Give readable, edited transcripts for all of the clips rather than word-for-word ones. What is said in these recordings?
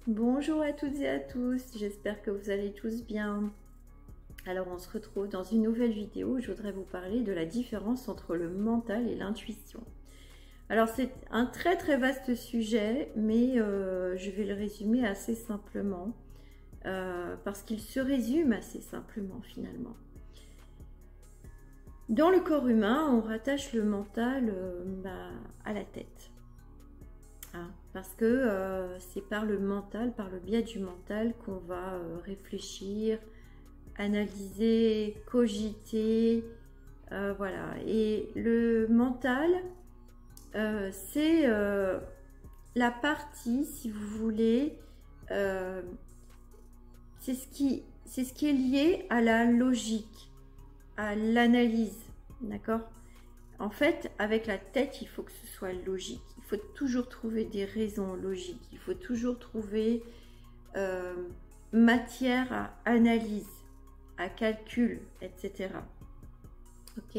Bonjour à toutes et à tous, j'espère que vous allez tous bien. Alors on se retrouve dans une nouvelle vidéo où je voudrais vous parler de la différence entre le mental et l'intuition. Alors c'est un très vaste sujet, mais je vais le résumer assez simplement, parce qu'il se résume assez simplement finalement. Dans le corps humain, on rattache le mental à la tête. Parce que c'est par le mental, par le biais du mental qu'on va réfléchir, analyser, cogiter, voilà. Et le mental, c'est la partie, si vous voulez, c'est ce qui est lié à la logique, à l'analyse, d'accord? En fait, avec la tête, il faut que ce soit logique. Il faut toujours trouver des raisons logiques. Il faut toujours trouver matière à analyse, à calcul, etc. Ok.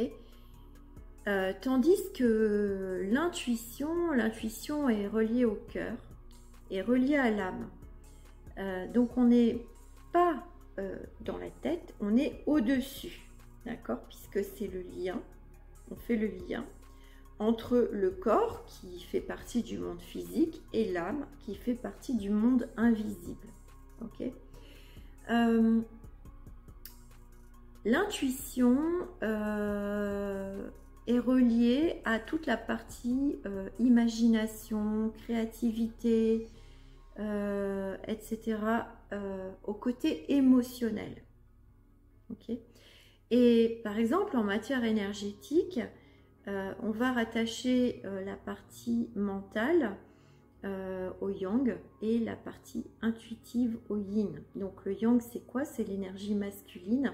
Tandis que l'intuition est reliée au cœur, est reliée à l'âme. Donc on n'est pas dans la tête, on est au-dessus, d'accord? Puisque c'est le lien. On fait le lien entre le corps qui fait partie du monde physique et l'âme qui fait partie du monde invisible. Ok. L'intuition est reliée à toute la partie imagination, créativité, etc., au côté émotionnel. Ok. Et par exemple, en matière énergétique, on va rattacher la partie mentale au yang et la partie intuitive au yin. Donc le yang, c'est quoi? C'est l'énergie masculine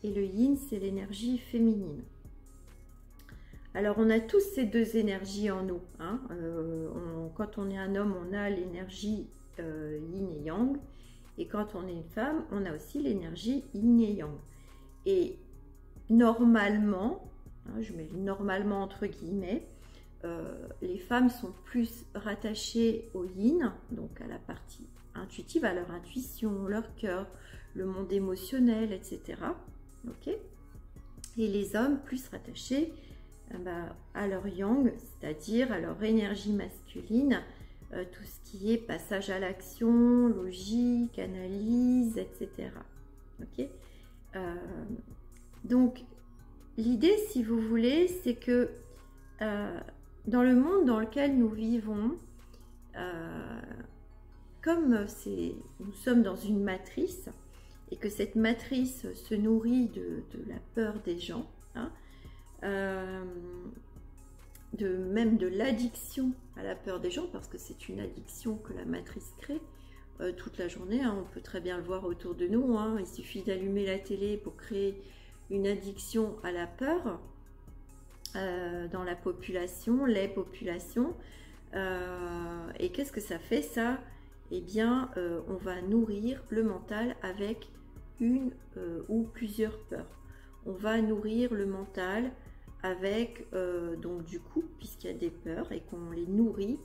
et le yin, c'est l'énergie féminine. Alors on a tous ces deux énergies en nous. Hein. Quand on est un homme, on a l'énergie yin et yang. Et quand on est une femme, on a aussi l'énergie yin et yang. Et normalement, hein, je mets normalement entre guillemets, les femmes sont plus rattachées au yin, donc à la partie intuitive, à leur intuition, leur cœur, le monde émotionnel, etc. Okay. Et les hommes plus rattachés à leur yang, c'est-à-dire à leur énergie masculine, tout ce qui est passage à l'action, logique, analyse, etc. Okay. Donc, l'idée, si vous voulez, c'est que dans le monde dans lequel nous vivons, comme nous sommes dans une matrice, et que cette matrice se nourrit de la peur des gens, hein, même de l'addiction à la peur des gens, parce que c'est une addiction que la matrice crée, toute la journée, hein, on peut très bien le voir autour de nous, hein, il suffit d'allumer la télé pour créer une addiction à la peur dans la population, les populations. Et qu'est-ce que ça fait ça? Eh bien, on va nourrir le mental avec une ou plusieurs peurs. On va nourrir le mental avec, donc du coup, puisqu'il y a des peurs et qu'on les nourrit,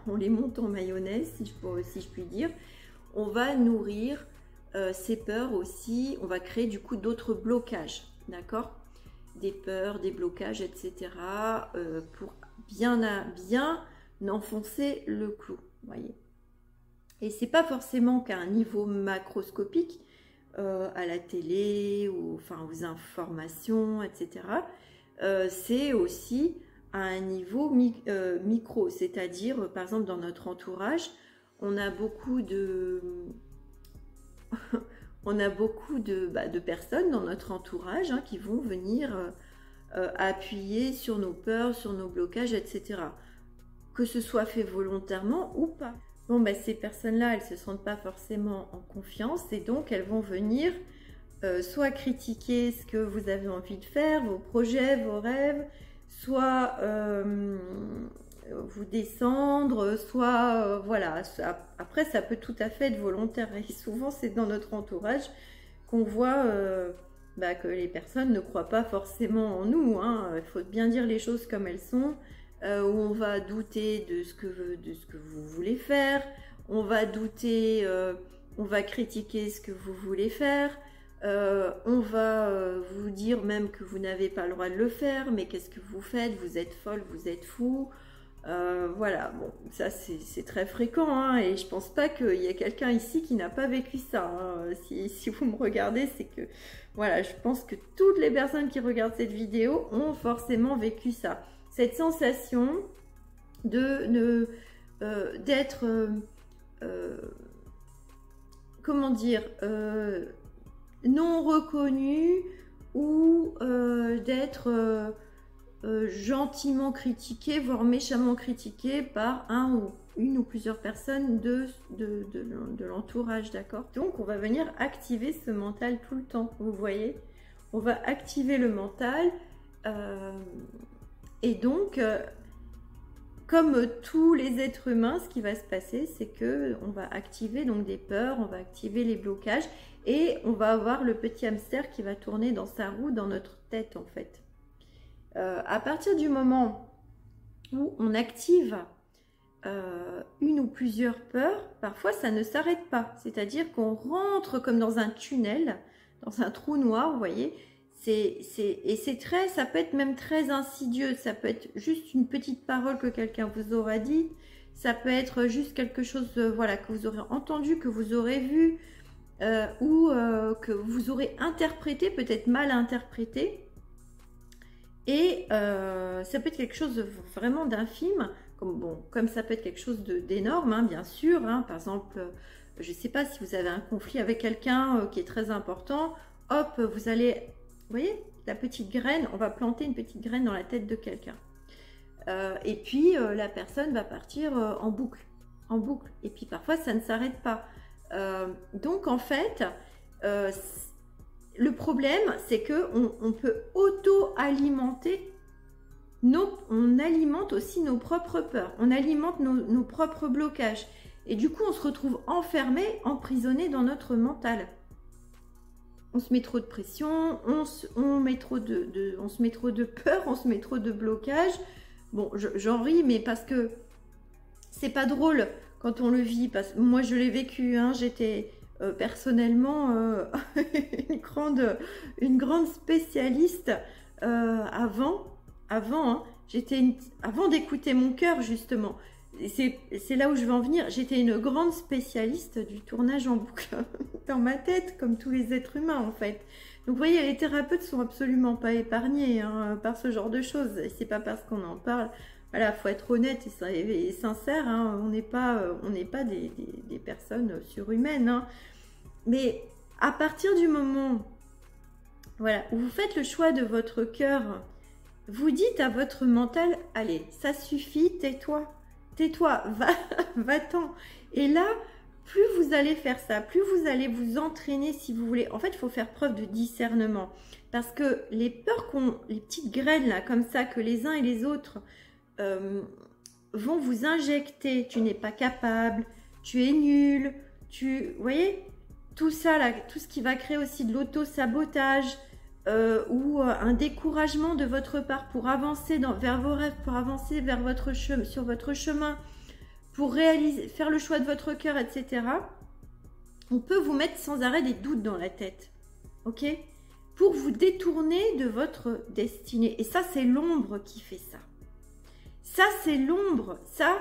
on les monte en mayonnaise, si je puis dire, on va nourrir ces peurs aussi, on va créer du coup d'autres blocages, d'accord? Des peurs, des blocages, etc. Pour bien enfoncer le clou, voyez. Et c'est pas forcément qu'à un niveau macroscopique, à la télé, ou, enfin, aux informations, etc. C'est aussi à un niveau micro, c'est-à-dire, par exemple, dans notre entourage, on a beaucoup de... on a beaucoup de personnes dans notre entourage, hein, qui vont venir appuyer sur nos peurs, sur nos blocages, etc. Que ce soit fait volontairement ou pas. Bon, ces personnes-là, elles ne se sentent pas forcément en confiance et donc elles vont venir soit critiquer ce que vous avez envie de faire, vos projets, vos rêves, soit vous descendre, soit voilà. Après, ça peut tout à fait être volontaire et souvent c'est dans notre entourage qu'on voit que les personnes ne croient pas forcément en nous, hein. Il faut bien dire les choses comme elles sont, où on va douter de ce que vous voulez faire, on va douter, on va critiquer ce que vous voulez faire, on va vous dire même que vous n'avez pas le droit de le faire, mais qu'est-ce que vous faites? Vous êtes folle, vous êtes fou. Voilà, bon, ça c'est très fréquent, hein, et je pense pas qu'il y ait quelqu'un ici qui n'a pas vécu ça, hein. Si vous me regardez, c'est que, voilà, je pense que toutes les personnes qui regardent cette vidéo ont forcément vécu ça. Cette sensation de d'être, comment dire, non reconnu, ou d'être gentiment critiqué, voire méchamment critiqué par une ou plusieurs personnes de l'entourage, d'accord? Donc on va venir activer ce mental tout le temps, vous voyez? On va activer le mental, et donc comme tous les êtres humains, ce qui va se passer, c'est que on va activer donc des peurs, on va activer les blocages, et on va avoir le petit hamster qui va tourner dans sa roue dans notre tête, en fait. À partir du moment où on active une ou plusieurs peurs, parfois ça ne s'arrête pas. C'est-à-dire qu'on rentre comme dans un tunnel, dans un trou noir, vous voyez. Ça peut être même très insidieux. Ça peut être juste une petite parole que quelqu'un vous aura dit. Ça peut être juste quelque chose, voilà, que vous aurez entendu, que vous aurez vu, ou que vous aurez interprété, peut-être mal interprété. Et ça peut être quelque chose de vraiment d'infime, comme ça peut être quelque chose d'énorme, hein, bien sûr. Hein. Par exemple, je ne sais pas si vous avez un conflit avec quelqu'un qui est très important, hop, vous allez, vous voyez, la petite graine, on va planter une petite graine dans la tête de quelqu'un. Et puis, la personne va partir en boucle. Et puis, parfois, ça ne s'arrête pas. Donc, en fait, le problème, c'est que on peut auto-alimenter, on alimente aussi nos propres peurs, on alimente nos propres blocages. Et du coup, on se retrouve enfermé, emprisonné dans notre mental. On se met trop de pression, on se met trop de peur, on se met trop de blocage. Bon, j'en ris, mais parce que c'est pas drôle quand on le vit. Parce que moi, je l'ai vécu, hein, j'étais... personnellement une grande spécialiste avant d'écouter mon cœur, justement. C'est là où je veux en venir. J'étais une grande spécialiste du tournage en boucle dans ma tête, comme tous les êtres humains, en fait. Donc vous voyez, les thérapeutes sont absolument pas épargnés, hein, par ce genre de choses. Et c'est pas parce qu'on en parle. Voilà, faut être honnête et sincère, hein. On n'est pas des personnes surhumaines, hein. Mais à partir du moment, voilà, où vous faites le choix de votre cœur, vous dites à votre mental, allez, ça suffit, tais-toi, va-t'en. Et là, plus vous allez faire ça, plus vous allez vous entraîner, si vous voulez. En fait, il faut faire preuve de discernement, parce que les peurs les petites graines là, comme ça, que les uns et les autres vont vous injecter. Tu n'es pas capable, tu es nul, vous voyez, tout ça là, tout ce qui va créer aussi de l'auto-sabotage, ou un découragement de votre part pour avancer vers vos rêves, pour avancer sur votre chemin, pour faire le choix de votre cœur, etc. On peut vous mettre sans arrêt des doutes dans la tête, ok, pour vous détourner de votre destinée. Et ça, c'est l'ombre qui fait ça. Ça, c'est l'ombre. Ça,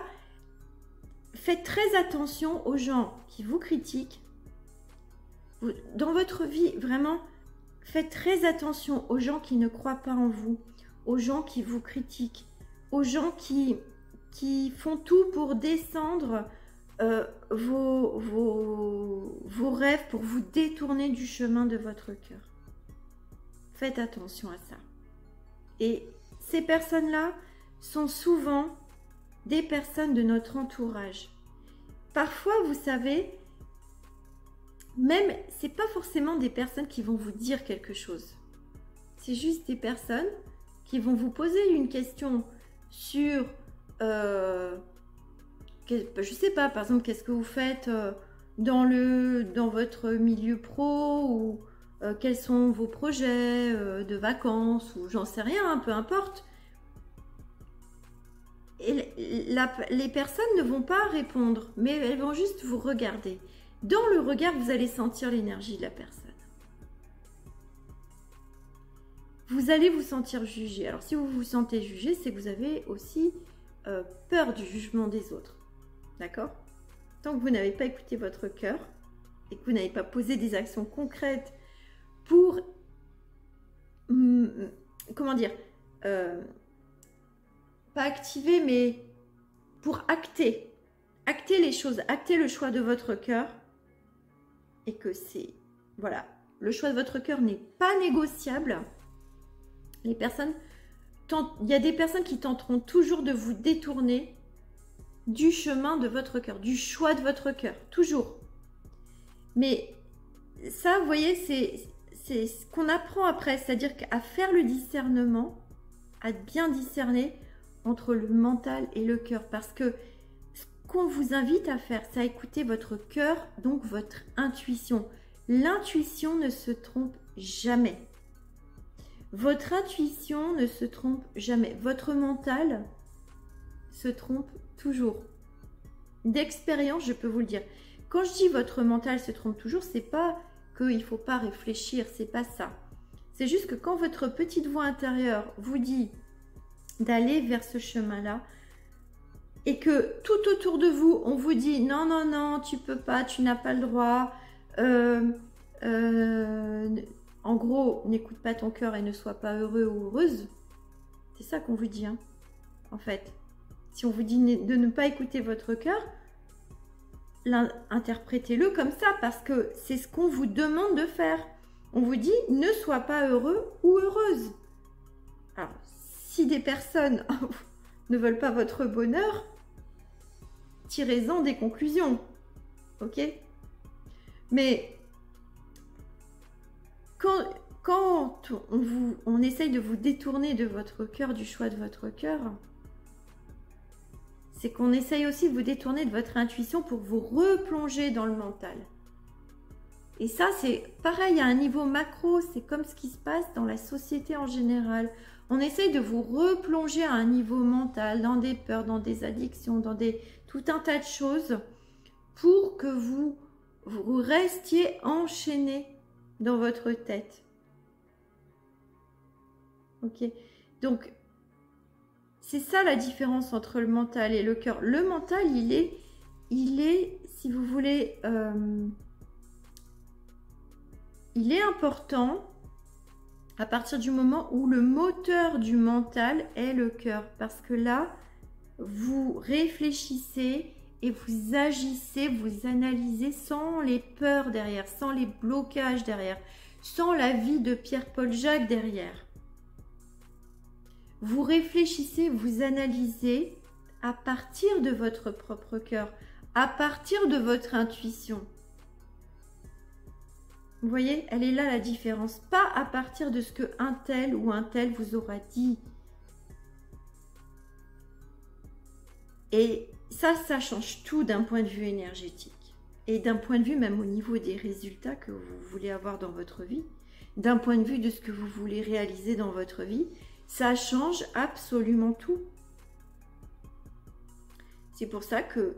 faites très attention aux gens qui vous critiquent. Dans votre vie, vraiment, faites très attention aux gens qui ne croient pas en vous, aux gens qui vous critiquent, aux gens qui font tout pour descendre vos rêves, pour vous détourner du chemin de votre cœur. Faites attention à ça. Et ces personnes-là sont souvent des personnes de notre entourage. Parfois, vous savez, même, c'est pas forcément des personnes qui vont vous dire quelque chose. C'est juste des personnes qui vont vous poser une question sur, je sais pas, par exemple, qu'est-ce que vous faites dans votre milieu pro, ou quels sont vos projets de vacances, ou j'en sais rien, peu importe. les personnes ne vont pas répondre, mais elles vont juste vous regarder. Dans le regard, vous allez sentir l'énergie de la personne. Vous allez vous sentir jugé. Alors, si vous vous sentez jugé, c'est que vous avez aussi peur du jugement des autres. D'accord? Tant que vous n'avez pas écouté votre cœur et que vous n'avez pas posé des actions concrètes pour, comment dire, pas activer, mais pour acter les choses, acter le choix de votre cœur, et que c'est, voilà, le choix de votre cœur n'est pas négociable. Les personnes il y a des personnes qui tenteront toujours de vous détourner du chemin de votre cœur, du choix de votre cœur, toujours. Mais ça, vous voyez, c'est ce qu'on apprend après, c'est-à-dire qu'à faire le discernement, à bien discerner entre le mental et le cœur, parce que ce qu'on vous invite à faire, c'est à écouter votre cœur, donc votre intuition. L'intuition ne se trompe jamais. Votre intuition ne se trompe jamais. Votre mental se trompe toujours. D'expérience, je peux vous le dire. Quand je dis votre mental se trompe toujours, c'est pas qu'il ne faut pas réfléchir, c'est pas ça. C'est juste que quand votre petite voix intérieure vous dit d'aller vers ce chemin-là, et que tout autour de vous, on vous dit non, non, non, tu peux pas, tu n'as pas le droit, en gros, n'écoute pas ton cœur et ne sois pas heureux ou heureuse. C'est ça qu'on vous dit, hein, en fait. Si on vous dit de ne pas écouter votre cœur, interprétez-le comme ça, parce que c'est ce qu'on vous demande de faire. On vous dit ne sois pas heureux ou heureuse. Alors, si des personnes ne veulent pas votre bonheur, tirez-en des conclusions. Ok? Mais quand on essaye de vous détourner de votre cœur, du choix de votre cœur, c'est qu'on essaye aussi de vous détourner de votre intuition pour vous replonger dans le mental. Et ça, c'est pareil à un niveau macro, c'est comme ce qui se passe dans la société en général. On essaye de vous replonger à un niveau mental, dans des peurs, dans des addictions, dans tout un tas de choses, pour que vous restiez enchaîné dans votre tête. Ok? Donc, c'est ça la différence entre le mental et le cœur. Le mental, il est, si vous voulez, il est important à partir du moment où le moteur du mental est le cœur. Parce que là, vous réfléchissez et vous agissez, vous analysez sans les peurs derrière, sans les blocages derrière, sans la vie de Pierre-Paul Jacques derrière. Vous réfléchissez, vous analysez à partir de votre propre cœur, à partir de votre intuition. Vous voyez, elle est là la différence. Pas à partir de ce que un tel ou un tel vous aura dit. Et ça change tout d'un point de vue énergétique. Et d'un point de vue même au niveau des résultats que vous voulez avoir dans votre vie. D'un point de vue de ce que vous voulez réaliser dans votre vie. Ça change absolument tout. C'est pour ça que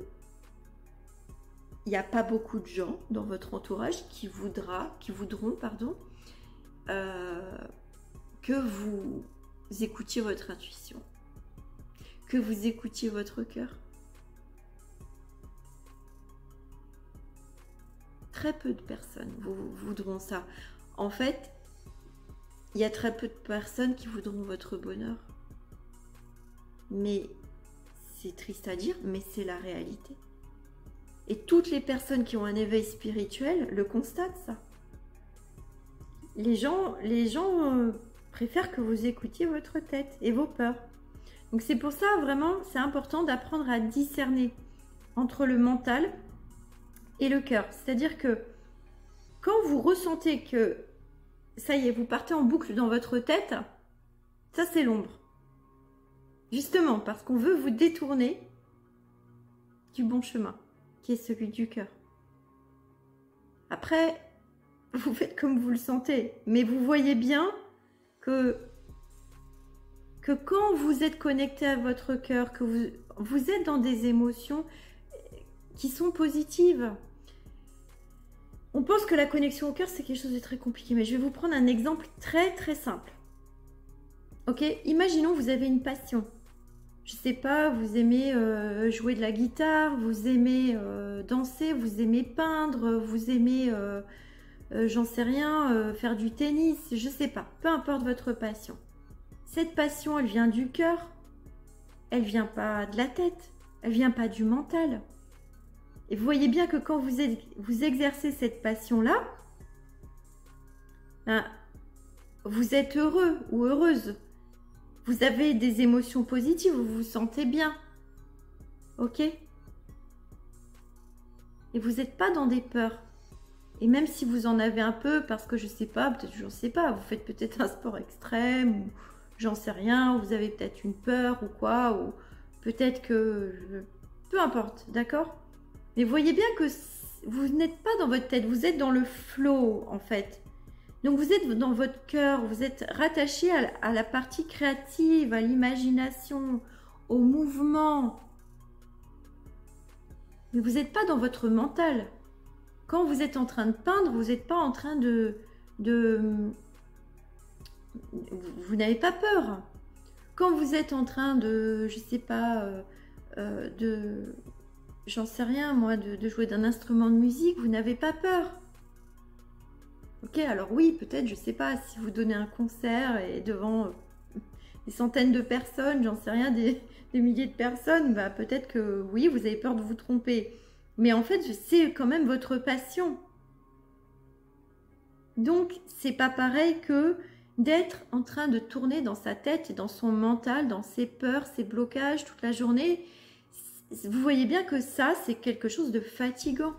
il n'y a pas beaucoup de gens dans votre entourage qui voudront que vous écoutiez votre intuition, que vous écoutiez votre cœur. Très peu de personnes voudront ça. En fait, il y a très peu de personnes qui voudront votre bonheur. Mais c'est triste à dire, mais c'est la réalité. Et toutes les personnes qui ont un éveil spirituel le constatent, ça. Les gens préfèrent que vous écoutiez votre tête et vos peurs. Donc c'est pour ça, vraiment, c'est important d'apprendre à discerner entre le mental et le cœur. C'est-à-dire que quand vous ressentez que, ça y est, vous partez en boucle dans votre tête, ça c'est l'ombre. Justement, parce qu'on veut vous détourner du bon chemin, qui est celui du cœur. Après, vous faites comme vous le sentez, mais vous voyez bien que que quand vous êtes connecté à votre cœur, que vous êtes dans des émotions qui sont positives. On pense que la connexion au cœur, c'est quelque chose de très compliqué, mais je vais vous prendre un exemple très très simple. Ok, imaginons vous avez une passion. Je sais pas, vous aimez jouer de la guitare, vous aimez danser, vous aimez peindre, vous aimez, j'en sais rien, faire du tennis, je sais pas, peu importe votre passion. Cette passion, elle vient du cœur, elle vient pas de la tête, elle vient pas du mental. Et vous voyez bien que quand vous exercez cette passion-là, ben, vous êtes heureux ou heureuse. Vous avez des émotions positives, vous vous sentez bien. Ok? Et vous n'êtes pas dans des peurs. Et même si vous en avez un peu, parce que je sais pas, peut-être, je ne sais pas, vous faites peut-être un sport extrême, ou j'en sais rien, ou vous avez peut-être une peur ou quoi, ou peut-être que... Peu importe, d'accord? Mais voyez bien que vous n'êtes pas dans votre tête, vous êtes dans le flow en fait. Donc vous êtes dans votre cœur, vous êtes rattaché à la partie créative, à l'imagination, au mouvement. Mais vous n'êtes pas dans votre mental. Quand vous êtes en train de peindre, vous n'êtes pas en train vous n'avez pas peur. Quand vous êtes en train de, je sais pas, j'en sais rien moi, de jouer d'un instrument de musique, vous n'avez pas peur. Ok, alors oui, peut-être, je sais pas, si vous donnez un concert et devant des centaines de personnes, j'en sais rien, des milliers de personnes, bah peut-être que oui, vous avez peur de vous tromper. Mais en fait, c'est quand même votre passion. Donc, c'est pas pareil que d'être en train de tourner dans sa tête et dans son mental, dans ses peurs, ses blocages toute la journée. Vous voyez bien que ça, c'est quelque chose de fatigant.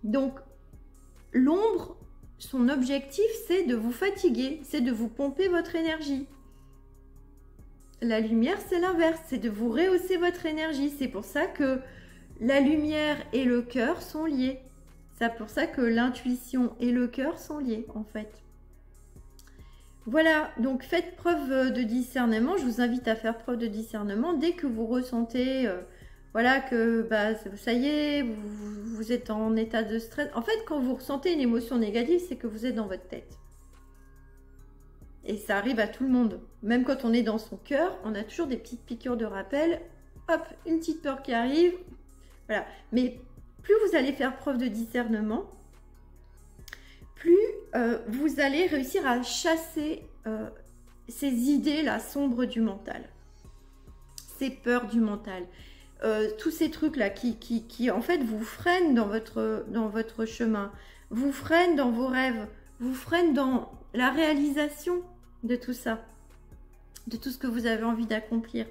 Donc, l'ombre, son objectif, c'est de vous fatiguer, c'est de vous pomper votre énergie. La lumière, c'est l'inverse, c'est de vous rehausser votre énergie. C'est pour ça que la lumière et le cœur sont liés. C'est pour ça que l'intuition et le cœur sont liés, en fait. Voilà, donc faites preuve de discernement. Je vous invite à faire preuve de discernement dès que vous ressentez, voilà, que bah, ça y est, vous êtes en état de stress. En fait, quand vous ressentez une émotion négative, c'est que vous êtes dans votre tête. Et ça arrive à tout le monde. Même quand on est dans son cœur, on a toujours des petites piqûres de rappel. Hop, une petite peur qui arrive. Voilà. Mais plus vous allez faire preuve de discernement, plus vous allez réussir à chasser ces idées-là sombres du mental. Ces peurs du mental. Tous ces trucs-là qui en fait vous freinent dans votre chemin, vous freinent dans vos rêves, vous freinent dans la réalisation de tout ça, de tout ce que vous avez envie d'accomplir.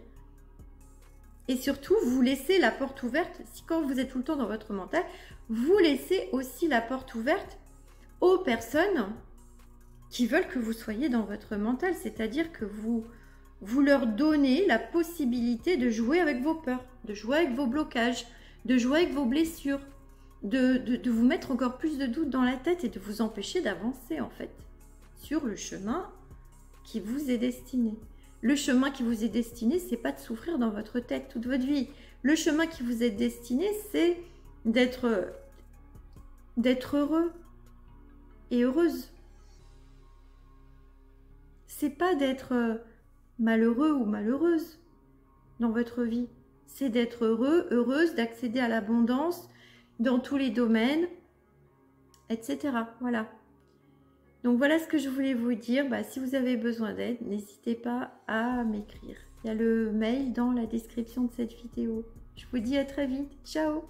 Et surtout, vous laissez la porte ouverte, si quand vous êtes tout le temps dans votre mental, vous laissez aussi la porte ouverte aux personnes qui veulent que vous soyez dans votre mental, c'est-à-dire que vous leur donnez la possibilité de jouer avec vos peurs, de jouer avec vos blocages, de jouer avec vos blessures, de vous mettre encore plus de doutes dans la tête et de vous empêcher d'avancer en fait sur le chemin qui vous est destiné. Le chemin qui vous est destiné, c'est pas de souffrir dans votre tête toute votre vie. Le chemin qui vous est destiné, c'est d'être heureux et heureuse. C'est pas d'être malheureux ou malheureuse dans votre vie. C'est d'être heureux, heureuse, d'accéder à l'abondance dans tous les domaines, etc. Voilà. Donc voilà ce que je voulais vous dire. Bah, si vous avez besoin d'aide, n'hésitez pas à m'écrire. Il y a le mail dans la description de cette vidéo. Je vous dis à très vite. Ciao!